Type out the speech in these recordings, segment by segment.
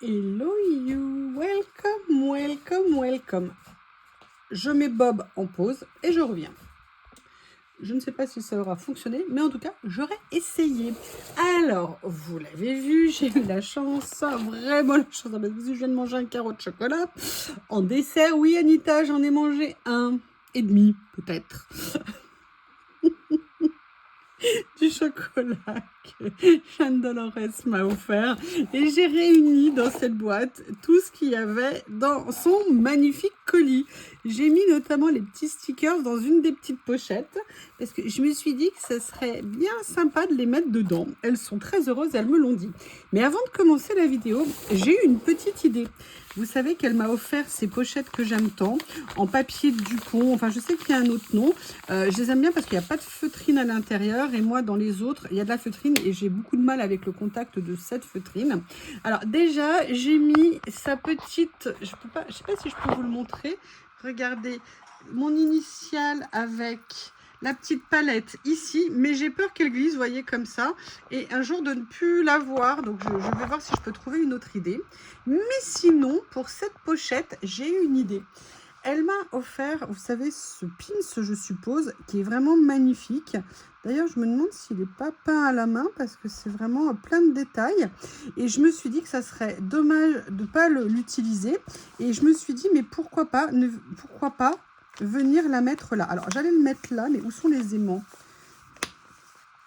Hello you, welcome, welcome, welcome. Je mets Bob en pause et je reviens. Je ne sais pas si ça aura fonctionné, mais en tout cas, j'aurais essayé. Alors, vous l'avez vu, j'ai eu la chance, vraiment la chance, parce que je viens de manger un carreau de chocolat. En dessert, oui Anita, j'en ai mangé un et demi, peut-être. Du chocolat que Jeanne Dolores m'a offert et j'ai réuni dans cette boîte tout ce qu'il y avait dans son magnifique colis. J'ai mis notamment les petits stickers dans une des petites pochettes parce que je me suis dit que ce serait bien sympa de les mettre dedans. Elles sont très heureuses, elles me l'ont dit. Mais avant de commencer la vidéo, j'ai eu une petite idée. Vous savez qu'elle m'a offert ces pochettes que j'aime tant, en papier Dupont. Enfin, je sais qu'il y a un autre nom. Je les aime bien parce qu'il n'y a pas de feutrine à l'intérieur. Et moi, dans les autres, il y a de la feutrine. Et j'ai beaucoup de mal avec le contact de cette feutrine. Alors, déjà, j'ai mis sa petite... Je ne sais pas si je peux vous le montrer. Regardez, mon initiale avec... la petite palette ici, mais j'ai peur qu'elle glisse, vous voyez, comme ça, et un jour de ne plus la voir, donc je vais voir si je peux trouver une autre idée. Mais sinon, pour cette pochette, j'ai eu une idée. Elle m'a offert, vous savez, ce pins, je suppose, qui est vraiment magnifique. D'ailleurs, je me demande s'il n'est pas peint à la main, parce que c'est vraiment plein de détails. Et je me suis dit que ça serait dommage de ne pas l'utiliser. Et je me suis dit, mais pourquoi pas venir la mettre là. Alors, j'allais le mettre là, mais où sont les aimants?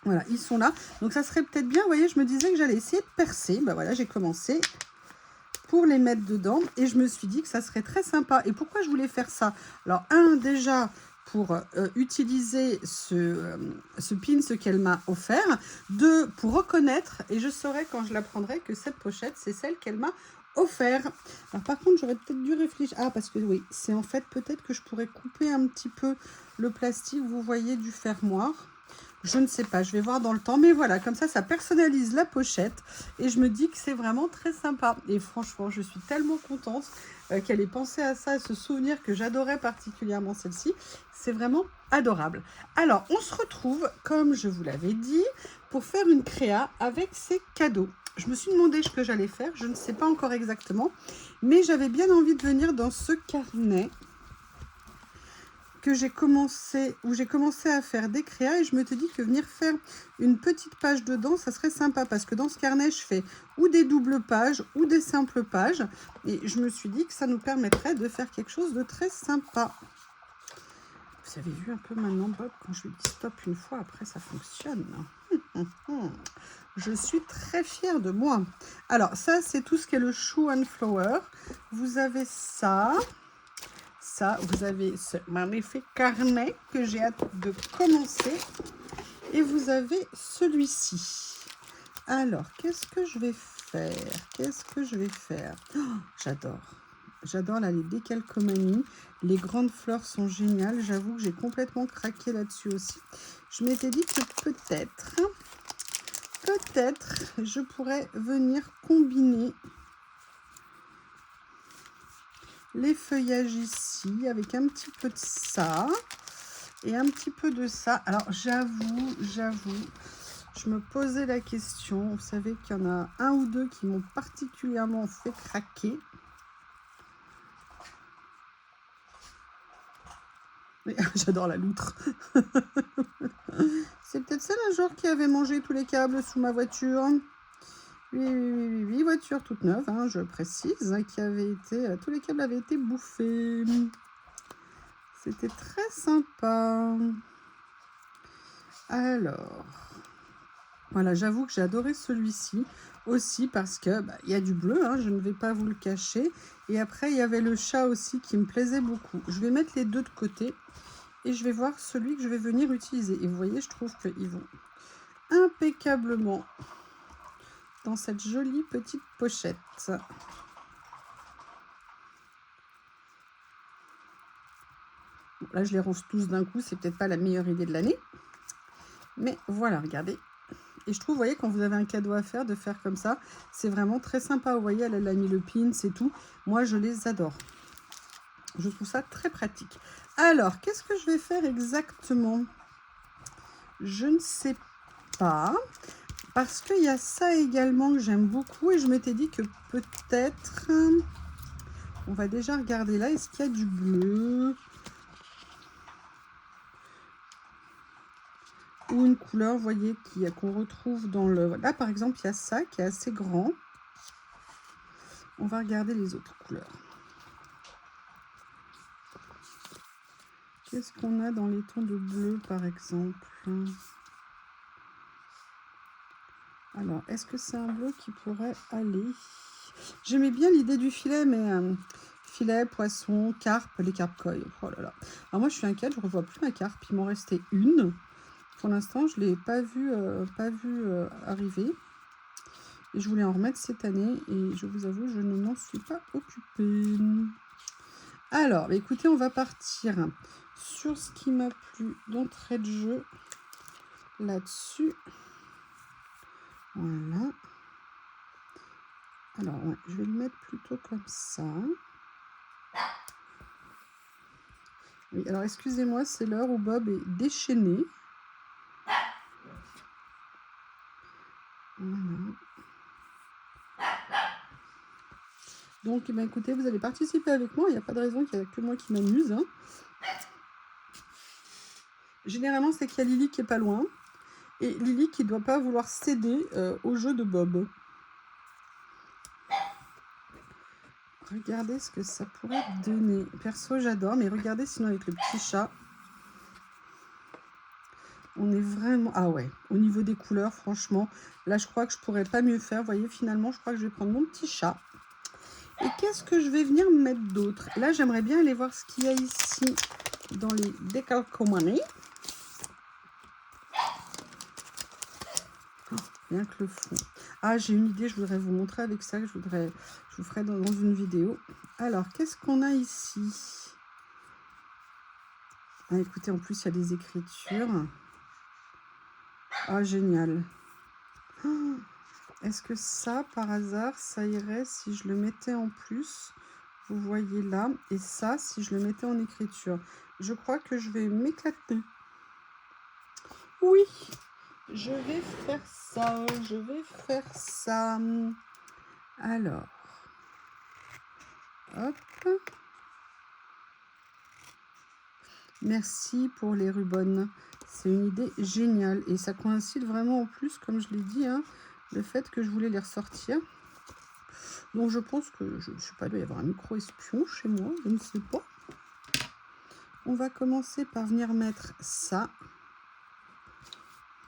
Voilà, ils sont là. Donc, ça serait peut-être bien, vous voyez, je me disais que j'allais essayer de percer. Ben voilà, j'ai commencé pour les mettre dedans. Et je me suis dit que ça serait très sympa. Et pourquoi je voulais faire ça? Alors, déjà, pour utiliser ce pin qu'elle m'a offert. 2, pour reconnaître, et je saurai quand je la prendrai, que cette pochette, c'est celle qu'elle m'a offert. Alors par contre, j'aurais peut-être dû réfléchir. Ah, parce que oui, c'est en fait peut-être que je pourrais couper un petit peu le plastique, vous voyez, du fermoir. Je ne sais pas, je vais voir dans le temps. Mais voilà, comme ça personnalise la pochette. Et je me dis que c'est vraiment très sympa. Et franchement, je suis tellement contente qu'elle ait pensé à ça, à ce souvenir que j'adorais particulièrement celle-ci. C'est vraiment adorable. Alors, on se retrouve, comme je vous l'avais dit, pour faire une créa avec ces cadeaux. Je me suis demandé ce que j'allais faire, je ne sais pas encore exactement, mais j'avais bien envie de venir dans ce carnet que où j'ai commencé à faire des créas, et je me suis dit que venir faire une petite page dedans, ça serait sympa, parce que dans ce carnet, je fais ou des doubles pages ou des simples pages, et je me suis dit que ça nous permettrait de faire quelque chose de très sympa. Vous avez vu un peu maintenant, Bob, quand je lui dis stop une fois, après ça fonctionne. Je suis très fière de moi. Alors, ça, c'est tout ce qui est le Shoe and Flower. Vous avez ça. Ça, vous avez ce magnifique carnet que j'ai hâte de commencer. Et vous avez celui-ci. Alors, qu'est-ce que je vais faire? Oh, j'adore. J'adore là les décalcomanies. Les grandes fleurs sont géniales. J'avoue que j'ai complètement craqué là-dessus aussi. Je m'étais dit que peut-être, je pourrais venir combiner les feuillages ici avec un petit peu de ça et un petit peu de ça. Alors, j'avoue, je me posais la question. Vous savez qu'il y en a un ou deux qui m'ont particulièrement fait craquer. J'adore la loutre. C'est peut-être celle un jour qui avait mangé tous les câbles sous ma voiture. Oui, voiture toute neuve, hein, je précise, qui avait été... tous les câbles avaient été bouffés. C'était très sympa. Alors, voilà, j'avoue que j'ai adoré celui-ci aussi parce que y a du bleu, hein, je ne vais pas vous le cacher. Et après, il y avait le chat aussi qui me plaisait beaucoup. Je vais mettre les deux de côté. Et je vais voir celui que je vais venir utiliser. Et vous voyez, je trouve qu'ils vont impeccablement dans cette jolie petite pochette. Bon, là, je les range tous d'un coup. C'est peut-être pas la meilleure idée de l'année. Mais voilà, regardez. Et je trouve, vous voyez, quand vous avez un cadeau à faire, de faire comme ça, c'est vraiment très sympa. Vous voyez, elle a mis le pin, c'est tout. Moi, je les adore. Je trouve ça très pratique. Alors, qu'est-ce que je vais faire exactement? Je ne sais pas. Parce qu'il y a ça également que j'aime beaucoup et je m'étais dit que peut-être... On va déjà regarder là, est-ce qu'il y a du bleu ou une couleur, vous voyez, qu'on retrouve dans le... Là, par exemple, il y a ça qui est assez grand. On va regarder les autres couleurs. Qu'est-ce qu'on a dans les tons de bleu, par exemple? Alors, est-ce que c'est un bleu qui pourrait aller? J'aimais bien l'idée du filet, mais filet, poisson, carpe, les carpes koi. Oh là là. Alors moi, je suis inquiète, je ne revois plus ma carpe. Il m'en restait une. Pour l'instant, je ne l'ai pas vue arriver. Et je voulais en remettre cette année. Et je vous avoue, je ne m'en suis pas occupée. Alors, écoutez, on va partir sur ce qui m'a plu d'entrée de jeu. Là-dessus. Voilà. Alors, ouais, je vais le mettre plutôt comme ça. Oui, alors excusez-moi, c'est l'heure où Bob est déchaîné. Voilà. Donc, eh bien, écoutez, vous allez participer avec moi. Il n'y a pas de raison qu'il n'y a que moi qui m'amuse. Hein. Généralement, c'est qu'il y a Lily qui est pas loin. Et Lily qui ne doit pas vouloir céder au jeu de Bob. Regardez ce que ça pourrait donner. Perso, j'adore. Mais regardez sinon avec le petit chat. On est vraiment... Ah ouais, au niveau des couleurs, franchement, là, je crois que je pourrais pas mieux faire. Vous voyez, finalement, je crois que je vais prendre mon petit chat. Et qu'est-ce que je vais venir mettre d'autre? Là, j'aimerais bien aller voir ce qu'il y a ici dans les décalcomanies. Oh, rien que le fond. Ah, j'ai une idée, je voudrais vous montrer avec ça, que je vous ferai dans une vidéo. Alors, qu'est-ce qu'on a ici? Ah, écoutez, en plus, il y a des écritures. Ah, génial. Oh, est-ce que ça, par hasard, ça irait si je le mettais en plus? Vous voyez là. Et ça, si je le mettais en écriture. Je crois que je vais m'éclater. Oui, je vais faire ça. Je vais faire ça. Alors. Hop. Merci pour les rubans. C'est une idée géniale. Et ça coïncide vraiment en plus, comme je l'ai dit, hein, le fait que je voulais les ressortir. Donc je pense que, je ne sais pas, il doit y avoir un micro espion chez moi, je ne sais pas. On va commencer par venir mettre ça.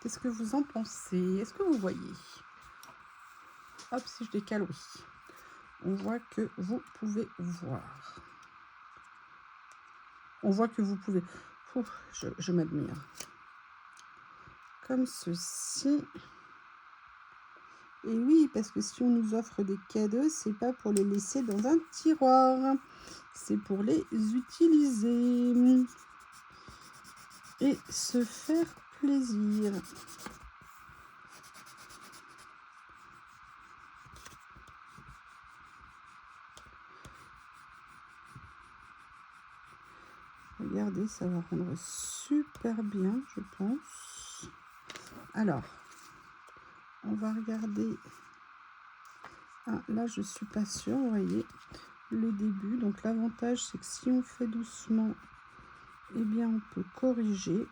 Qu'est-ce que vous en pensez? Est-ce que vous voyez? Hop, si je décale, oui. On voit que vous pouvez voir. On voit que vous pouvez... Ouf, je m'admire. Comme ceci. Et oui, parce que si on nous offre des cadeaux, c'est pas pour les laisser dans un tiroir. C'est pour les utiliser. Et se faire plaisir. Regardez, ça va rendre super bien, je pense. Alors, on va regarder. Ah, là, je suis pas sûre, vous voyez, le début. Donc, l'avantage, c'est que si on fait doucement, eh bien, on peut corriger.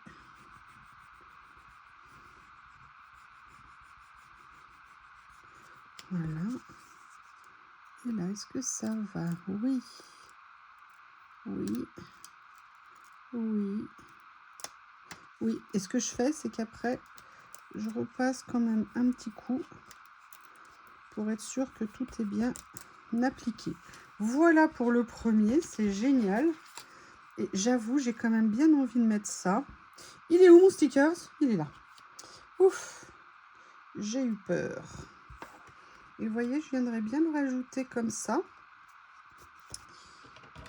Voilà. Et là, est-ce que ça va? Oui. Oui. Oui. Oui. Et ce que je fais, c'est qu'après, je repasse quand même un petit coup pour être sûr que tout est bien appliqué. Voilà pour le premier, c'est génial. Et j'avoue, j'ai quand même bien envie de mettre ça. Il est où mon stickers? Il est là. Ouf, j'ai eu peur. Et vous voyez, je viendrais bien le rajouter comme ça.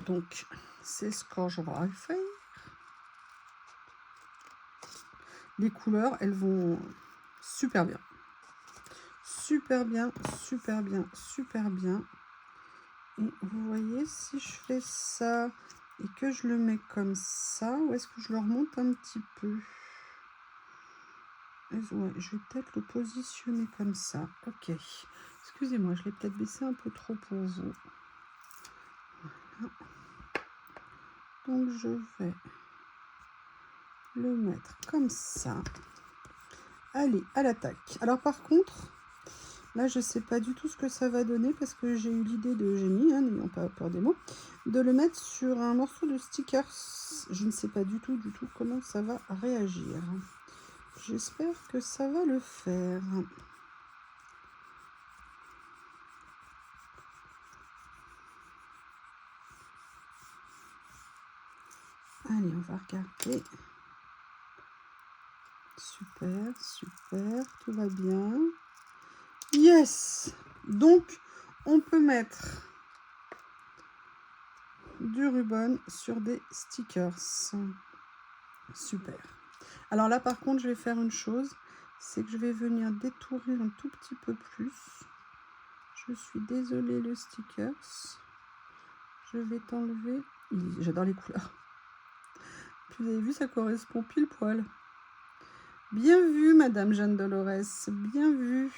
Donc, c'est ce que je vais faire. Les couleurs, elles vont super bien. Super bien, super bien, super bien. Et vous voyez, si je fais ça et que je le mets comme ça, ou est-ce que je le remonte un petit peu? Ouais, je vais peut-être le positionner comme ça. Ok. Excusez-moi, je l'ai peut-être baissé un peu trop pour vous. Voilà. Donc je vais le mettre comme ça. Allez, à l'attaque. Alors par contre, là je sais pas du tout ce que ça va donner parce que j'ai eu l'idée de Eugénie, hein, n'ayant pas peur des mots, de le mettre sur un morceau de stickers. Je ne sais pas du tout comment ça va réagir. J'espère que ça va le faire. Allez, on va regarder. Super, super, tout va bien. Yes! Donc, on peut mettre du ruban sur des stickers. Super. Alors là, par contre, je vais faire une chose, c'est que je vais venir détourer un tout petit peu plus. Je suis désolée, le stickers. Je vais t'enlever. J'adore les couleurs. Puis vous avez vu, ça correspond pile poil. Bien vu, Madame Jeanne Dolores. Bien vu.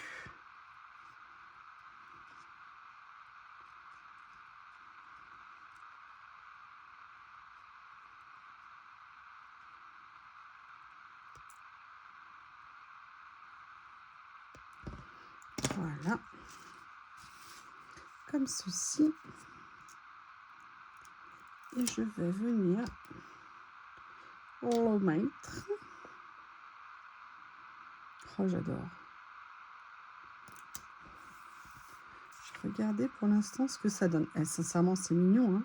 Voilà. Comme ceci. Et je vais venir le mettre. Oh, j'adore. Je regardais pour l'instant ce que ça donne. Sincèrement, c'est mignon. Hein.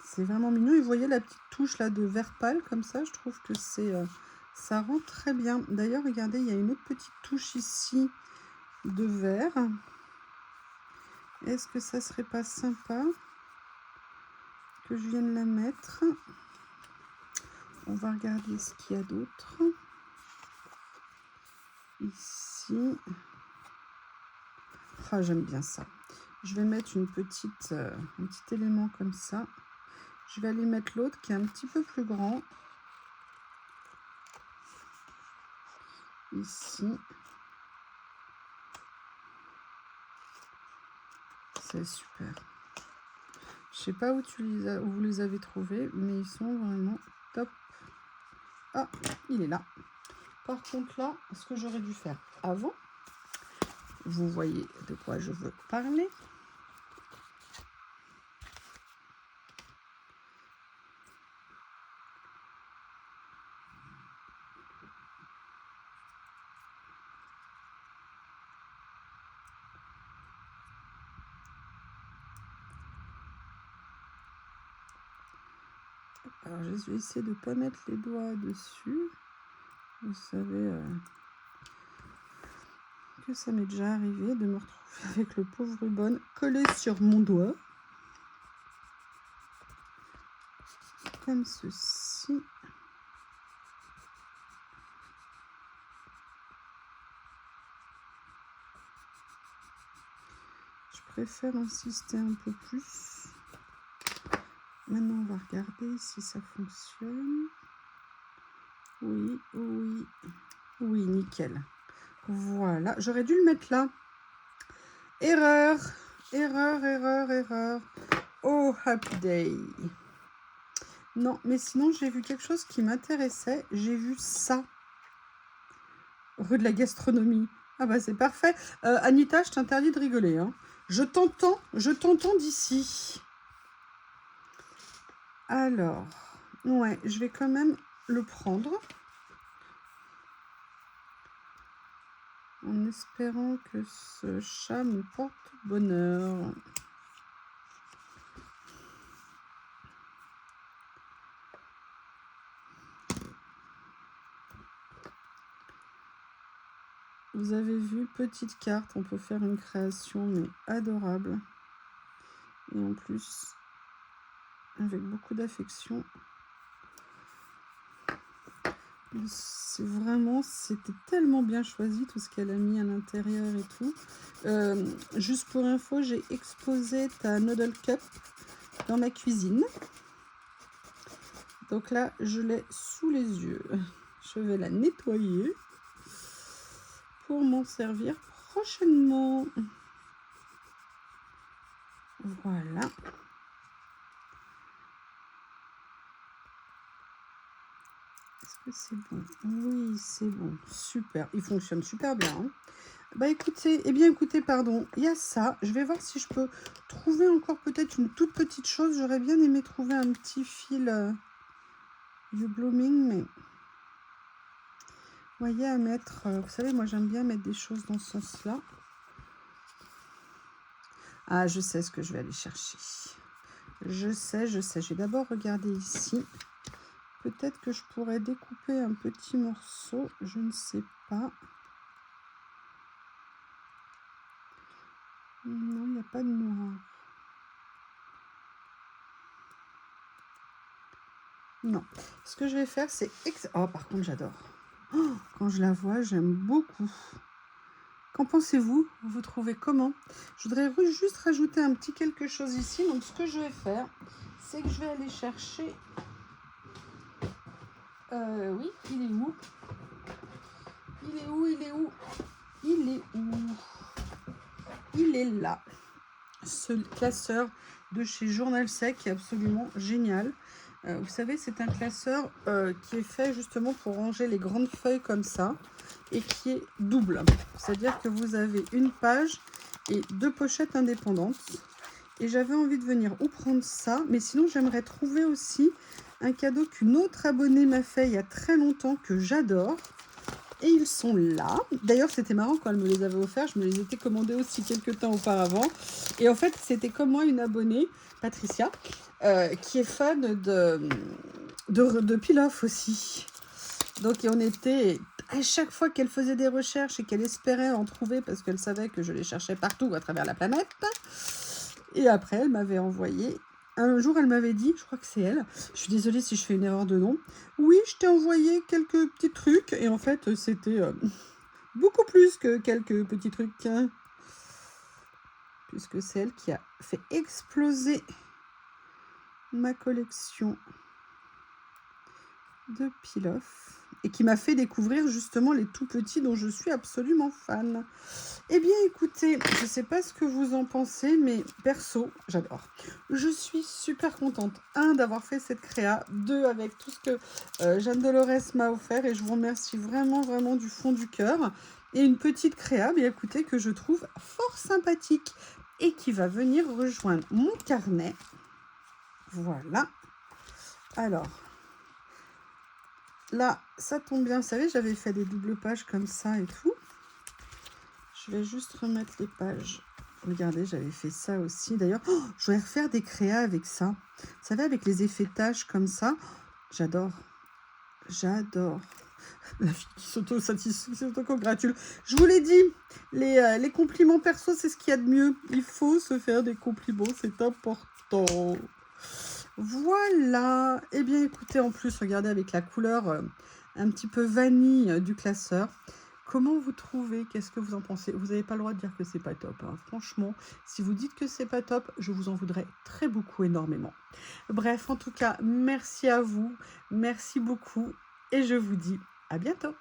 C'est vraiment mignon. Et vous voyez la petite touche là de vert pâle comme ça. Je trouve que ça rend très bien. D'ailleurs, regardez, il y a une autre petite touche ici de vert. Est-ce que ça serait pas sympa que je vienne la mettre? On va regarder ce qu'il y a d'autre. Ici. Ah, j'aime bien ça. Je vais mettre un petit élément comme ça. Je vais aller mettre l'autre qui est un petit peu plus grand. Ici. C'est super. Je sais pas où vous les avez trouvés, mais ils sont vraiment top. Ah, il est là. Par contre là, ce que j'aurais dû faire avant, vous voyez de quoi je veux parler. Alors je vais essayer de ne pas mettre les doigts dessus. Vous savez que ça m'est déjà arrivé de me retrouver avec le pauvre ruban collé sur mon doigt. Comme ceci. Je préfère insister un peu plus. Maintenant, on va regarder si ça fonctionne. Oui, oui, oui, nickel. Voilà, j'aurais dû le mettre là. Erreur, erreur, erreur, erreur. Oh, happy day. Non, mais sinon, j'ai vu quelque chose qui m'intéressait. J'ai vu ça. Rue de la gastronomie. Ah bah c'est parfait. Anita, je t'interdis de rigoler. Hein. Je t'entends d'ici. Alors, ouais, je vais quand même le prendre. En espérant que ce chat me porte bonheur. Vous avez vu, petite carte, on peut faire une création mais adorable. Et en plus, avec beaucoup d'affection. C'était tellement bien choisi tout ce qu'elle a mis à l'intérieur et tout. Juste pour info, j'ai exposé ta Noodle Cup dans ma cuisine. Donc là, je l'ai sous les yeux. Je vais la nettoyer. pour m'en servir prochainement. Voilà. Est-ce que c'est bon? Oui, c'est bon. Super. Il fonctionne super bien. Hein. Bah écoutez, pardon, il y a ça. Je vais voir si je peux trouver encore peut-être une toute petite chose. J'aurais bien aimé trouver un petit fil You Blooming, mais... Vous voyez, à mettre... vous savez, moi j'aime bien mettre des choses dans ce sens-là. Ah, je sais ce que je vais aller chercher. Je sais. Je vais d'abord regarder ici. Peut-être que je pourrais découper un petit morceau. Je ne sais pas. Non, il n'y a pas de noir. Non. Ce que je vais faire, c'est... Oh, par contre, j'adore. Oh, quand je la vois, j'aime beaucoup. Qu'en pensez-vous? Vous trouvez comment? Je voudrais juste rajouter un petit quelque chose ici. Donc, ce que je vais faire, c'est que je vais aller chercher... oui, il est où? Il est là. Ce classeur de chez Journal Sec qui est absolument génial. Vous savez, c'est un classeur qui est fait justement pour ranger les grandes feuilles comme ça et qui est double. C'est-à-dire que vous avez une page et 2 pochettes indépendantes. Et j'avais envie de venir ou prendre ça, mais sinon j'aimerais trouver aussi un cadeau qu'une autre abonnée m'a fait il y a très longtemps que j'adore. Et ils sont là. D'ailleurs, c'était marrant quand elle me les avait offerts. Je me les étais commandés aussi quelques temps auparavant. Et en fait, c'était comme moi une abonnée, Patricia, qui est fan de Pilaf aussi. Donc, on était... À chaque fois qu'elle faisait des recherches et qu'elle espérait en trouver, parce qu'elle savait que je les cherchais partout à travers la planète. Et après, elle m'avait envoyé... Un jour, elle m'avait dit, je crois que c'est elle, je suis désolée si je fais une erreur de nom, oui, je t'ai envoyé quelques petits trucs, et en fait, c'était beaucoup plus que quelques petits trucs, hein, puisque c'est elle qui a fait exploser ma collection de Pilaf, et qui m'a fait découvrir justement les tout petits dont je suis absolument fan. Eh bien, écoutez, je ne sais pas ce que vous en pensez, mais perso, j'adore. Je suis super contente, 1, d'avoir fait cette créa, 2, avec tout ce que Jeanne Dolores m'a offert, et je vous remercie vraiment, vraiment du fond du cœur. Et une petite créa, bien écoutez, que je trouve fort sympathique, et qui va venir rejoindre mon carnet. Voilà. Alors... Là, ça tombe bien, vous savez, j'avais fait des doubles pages comme ça et tout. Je vais juste remettre les pages. Regardez, j'avais fait ça aussi. D'ailleurs, je vais refaire des créas avec ça. Vous savez, avec les effets tâches comme ça. J'adore. J'adore. La fille qui s'auto-congratule. Je vous l'ai dit, les compliments perso, c'est ce qu'il y a de mieux. Il faut se faire des compliments, c'est important. Voilà. Eh bien, écoutez, en plus, regardez avec la couleur un petit peu vanille du classeur. Comment vous trouvez? Qu'est-ce que vous en pensez? Vous n'avez pas le droit de dire que c'est pas top. Hein. Franchement, si vous dites que c'est pas top, je vous en voudrais très beaucoup, énormément. Bref, en tout cas, merci à vous. Merci beaucoup. Et je vous dis à bientôt.